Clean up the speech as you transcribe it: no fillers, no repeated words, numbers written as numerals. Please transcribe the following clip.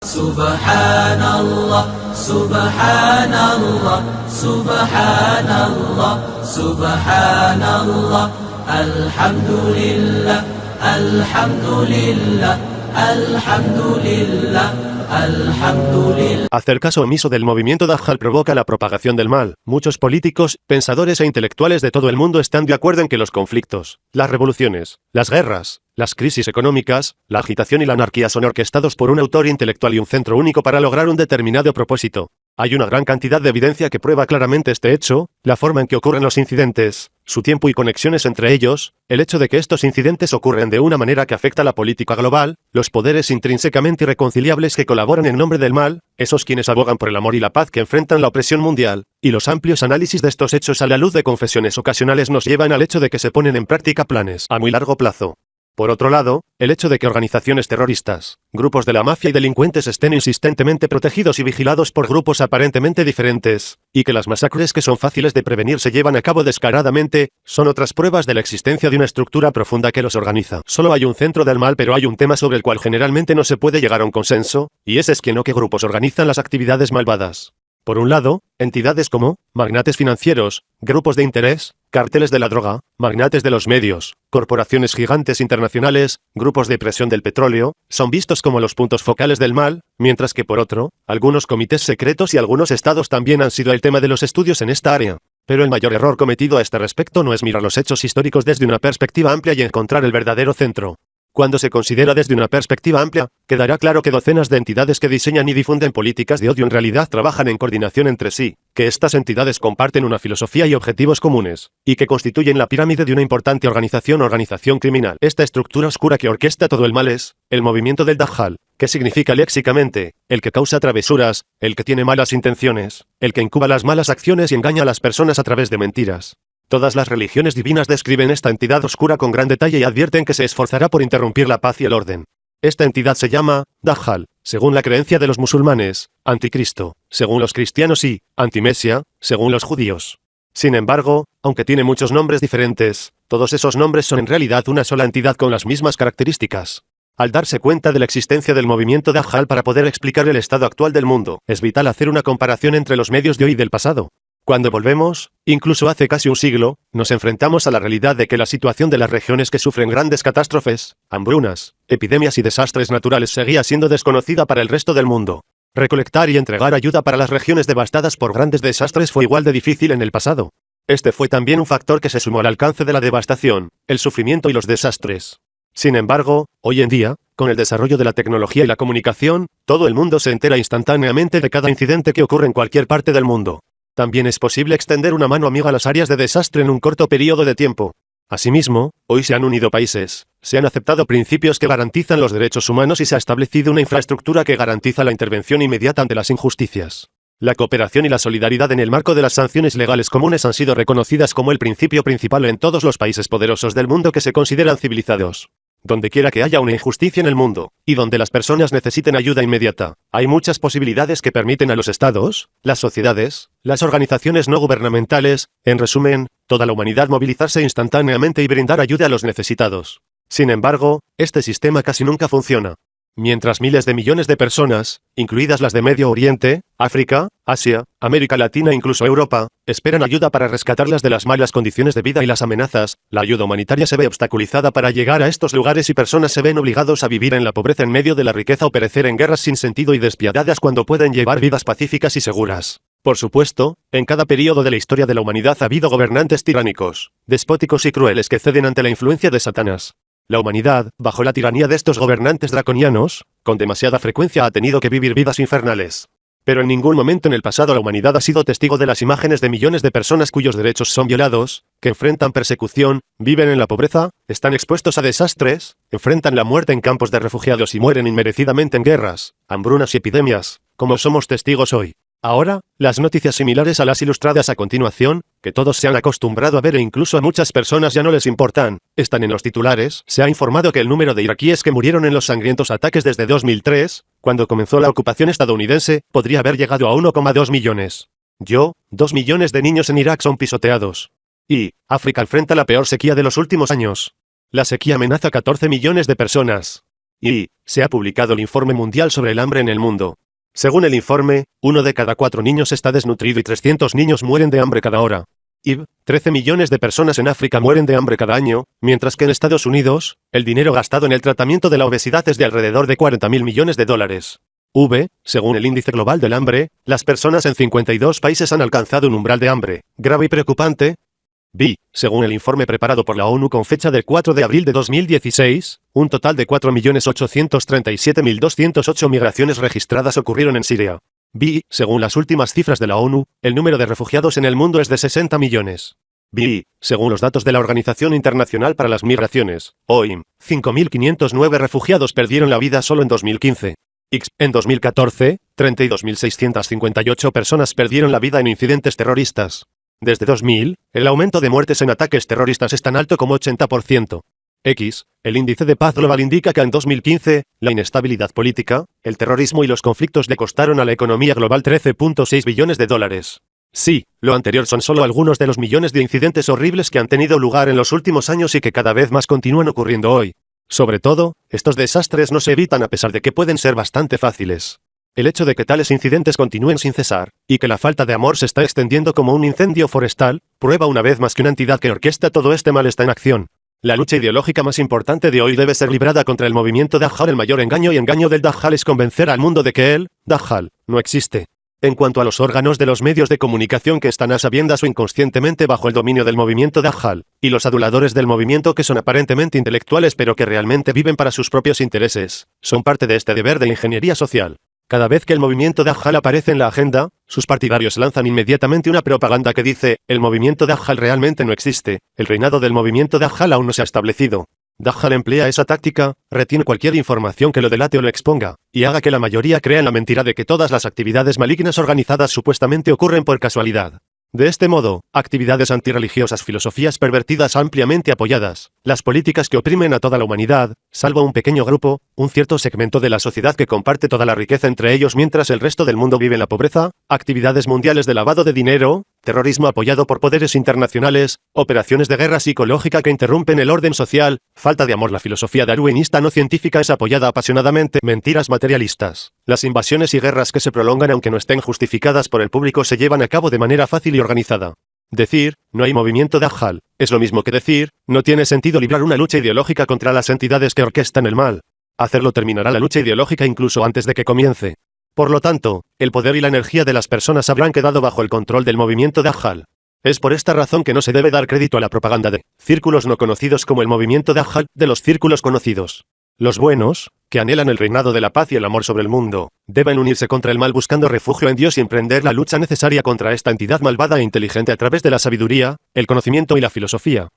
Subhanallah, Subhanallah, Subhanallah, Subhanallah, Alhamdulillah, Alhamdulillah, Alhamdulillah, Alhamdulillah. Hacer caso omiso del movimiento Dajjal provoca la propagación del mal. Muchos políticos, pensadores e intelectuales de todo el mundo están de acuerdo en que los conflictos, las revoluciones, las guerras, las crisis económicas, la agitación y la anarquía son orquestados por un autor intelectual y un centro único para lograr un determinado propósito. Hay una gran cantidad de evidencia que prueba claramente este hecho, la forma en que ocurren los incidentes, su tiempo y conexiones entre ellos, el hecho de que estos incidentes ocurren de una manera que afecta a la política global, los poderes intrínsecamente irreconciliables que colaboran en nombre del mal, esos quienes abogan por el amor y la paz que enfrentan la opresión mundial, y los amplios análisis de estos hechos a la luz de confesiones ocasionales nos llevan al hecho de que se ponen en práctica planes a muy largo plazo. Por otro lado, el hecho de que organizaciones terroristas, grupos de la mafia y delincuentes estén insistentemente protegidos y vigilados por grupos aparentemente diferentes, y que las masacres que son fáciles de prevenir se llevan a cabo descaradamente, son otras pruebas de la existencia de una estructura profunda que los organiza. Solo hay un centro del mal, pero hay un tema sobre el cual generalmente no se puede llegar a un consenso, y ese es quién o qué grupos organizan las actividades malvadas. Por un lado, entidades como magnates financieros, grupos de interés, cárteles de la droga, magnates de los medios, corporaciones gigantes internacionales, grupos de presión del petróleo, son vistos como los puntos focales del mal, mientras que por otro, algunos comités secretos y algunos estados también han sido el tema de los estudios en esta área. Pero el mayor error cometido a este respecto no es mirar los hechos históricos desde una perspectiva amplia y encontrar el verdadero centro. Cuando se considera desde una perspectiva amplia, quedará claro que docenas de entidades que diseñan y difunden políticas de odio en realidad trabajan en coordinación entre sí, que estas entidades comparten una filosofía y objetivos comunes, y que constituyen la pirámide de una importante organización criminal. Esta estructura oscura que orquesta todo el mal es el movimiento del Dajjal, que significa léxicamente, el que causa travesuras, el que tiene malas intenciones, el que incuba las malas acciones y engaña a las personas a través de mentiras. Todas las religiones divinas describen esta entidad oscura con gran detalle y advierten que se esforzará por interrumpir la paz y el orden. Esta entidad se llama Dajjal, según la creencia de los musulmanes, anticristo, según los cristianos y antimesia, según los judíos. Sin embargo, aunque tiene muchos nombres diferentes, todos esos nombres son en realidad una sola entidad con las mismas características. Al darse cuenta de la existencia del movimiento Dajjal para poder explicar el estado actual del mundo, es vital hacer una comparación entre los medios de hoy y del pasado. Cuando volvemos, incluso hace casi un siglo, nos enfrentamos a la realidad de que la situación de las regiones que sufren grandes catástrofes, hambrunas, epidemias y desastres naturales seguía siendo desconocida para el resto del mundo. Recolectar y entregar ayuda para las regiones devastadas por grandes desastres fue igual de difícil en el pasado. Este fue también un factor que se sumó al alcance de la devastación, el sufrimiento y los desastres. Sin embargo, hoy en día, con el desarrollo de la tecnología y la comunicación, todo el mundo se entera instantáneamente de cada incidente que ocurre en cualquier parte del mundo. También es posible extender una mano amiga a las áreas de desastre en un corto periodo de tiempo. Asimismo, hoy se han unido países, se han aceptado principios que garantizan los derechos humanos y se ha establecido una infraestructura que garantiza la intervención inmediata ante las injusticias. La cooperación y la solidaridad en el marco de las sanciones legales comunes han sido reconocidas como el principio principal en todos los países poderosos del mundo que se consideran civilizados. Donde quiera que haya una injusticia en el mundo, y donde las personas necesiten ayuda inmediata, hay muchas posibilidades que permiten a los estados, las sociedades, las organizaciones no gubernamentales, en resumen, toda la humanidad movilizarse instantáneamente y brindar ayuda a los necesitados. Sin embargo, este sistema casi nunca funciona. Mientras miles de millones de personas, incluidas las de Medio Oriente, África, Asia, América Latina e incluso Europa, esperan ayuda para rescatarlas de las malas condiciones de vida y las amenazas, la ayuda humanitaria se ve obstaculizada para llegar a estos lugares y personas se ven obligados a vivir en la pobreza en medio de la riqueza o perecer en guerras sin sentido y despiadadas cuando pueden llevar vidas pacíficas y seguras. Por supuesto, en cada período de la historia de la humanidad ha habido gobernantes tiránicos, despóticos y crueles que ceden ante la influencia de Satanás. La humanidad, bajo la tiranía de estos gobernantes draconianos, con demasiada frecuencia ha tenido que vivir vidas infernales. Pero en ningún momento en el pasado la humanidad ha sido testigo de las imágenes de millones de personas cuyos derechos son violados, que enfrentan persecución, viven en la pobreza, están expuestos a desastres, enfrentan la muerte en campos de refugiados y mueren inmerecidamente en guerras, hambrunas y epidemias, como somos testigos hoy. Ahora, las noticias similares a las ilustradas a continuación, que todos se han acostumbrado a ver e incluso a muchas personas ya no les importan, están en los titulares. Se ha informado que el número de iraquíes que murieron en los sangrientos ataques desde 2003, cuando comenzó la ocupación estadounidense, podría haber llegado a 1,2 millones. 2 millones de niños en Irak son pisoteados. Y, África enfrenta la peor sequía de los últimos años. La sequía amenaza a 14 millones de personas. Y se ha publicado el Informe Mundial sobre el Hambre en el Mundo. Según el informe, 1 de cada 4 niños está desnutrido y 300 niños mueren de hambre cada hora. Y 13 millones de personas en África mueren de hambre cada año, mientras que en Estados Unidos, el dinero gastado en el tratamiento de la obesidad es de alrededor de 40.000 millones de dólares. Según el Índice Global del Hambre, las personas en 52 países han alcanzado un umbral de hambre, grave y preocupante. Según el informe preparado por la ONU con fecha del 4 de abril de 2016, un total de 4.837.208 migraciones registradas ocurrieron en Siria. Según las últimas cifras de la ONU, el número de refugiados en el mundo es de 60 millones. Según los datos de la Organización Internacional para las Migraciones, OIM, 5.509 refugiados perdieron la vida solo en 2015. En 2014, 32.658 personas perdieron la vida en incidentes terroristas. Desde 2000, el aumento de muertes en ataques terroristas es tan alto como 80%. El índice de paz global indica que en 2015, la inestabilidad política, el terrorismo y los conflictos le costaron a la economía global 13.6 billones de dólares. Lo anterior son solo algunos de los millones de incidentes horribles que han tenido lugar en los últimos años y que cada vez más continúan ocurriendo hoy. Sobre todo, estos desastres no se evitan a pesar de que pueden ser bastante fáciles. El hecho de que tales incidentes continúen sin cesar, y que la falta de amor se está extendiendo como un incendio forestal, prueba una vez más que una entidad que orquesta todo este mal está en acción. La lucha ideológica más importante de hoy debe ser librada contra el movimiento Dajjal. El mayor engaño y engaño del Dajjal es convencer al mundo de que él, Dajjal, no existe. En cuanto a los órganos de los medios de comunicación que están a sabiendas o inconscientemente bajo el dominio del movimiento Dajjal, y los aduladores del movimiento que son aparentemente intelectuales pero que realmente viven para sus propios intereses, son parte de este deber de ingeniería social. Cada vez que el movimiento Dajjal aparece en la agenda, sus partidarios lanzan inmediatamente una propaganda que dice, el movimiento Dajjal realmente no existe, el reinado del movimiento Dajjal aún no se ha establecido. Dajjal emplea esa táctica, retiene cualquier información que lo delate o lo exponga, y haga que la mayoría crea en la mentira de que todas las actividades malignas organizadas supuestamente ocurren por casualidad. De este modo, actividades antirreligiosas, filosofías pervertidas ampliamente apoyadas, las políticas que oprimen a toda la humanidad, salvo un pequeño grupo, un cierto segmento de la sociedad que comparte toda la riqueza entre ellos mientras el resto del mundo vive en la pobreza, actividades mundiales de lavado de dinero, terrorismo apoyado por poderes internacionales, operaciones de guerra psicológica que interrumpen el orden social, falta de amor. La filosofía darwinista no científica es apoyada apasionadamente, mentiras materialistas. Las invasiones y guerras que se prolongan aunque no estén justificadas por el público se llevan a cabo de manera fácil y organizada. Decir, no hay movimiento Dajjal, es lo mismo que decir, no tiene sentido librar una lucha ideológica contra las entidades que orquestan el mal. Hacerlo terminará la lucha ideológica incluso antes de que comience. Por lo tanto, el poder y la energía de las personas habrán quedado bajo el control del movimiento Dajjal. Es por esta razón que no se debe dar crédito a la propaganda de círculos no conocidos como el movimiento Dajjal de los círculos conocidos. Los buenos, que anhelan el reinado de la paz y el amor sobre el mundo, deben unirse contra el mal buscando refugio en Dios y emprender la lucha necesaria contra esta entidad malvada e inteligente a través de la sabiduría, el conocimiento y la filosofía.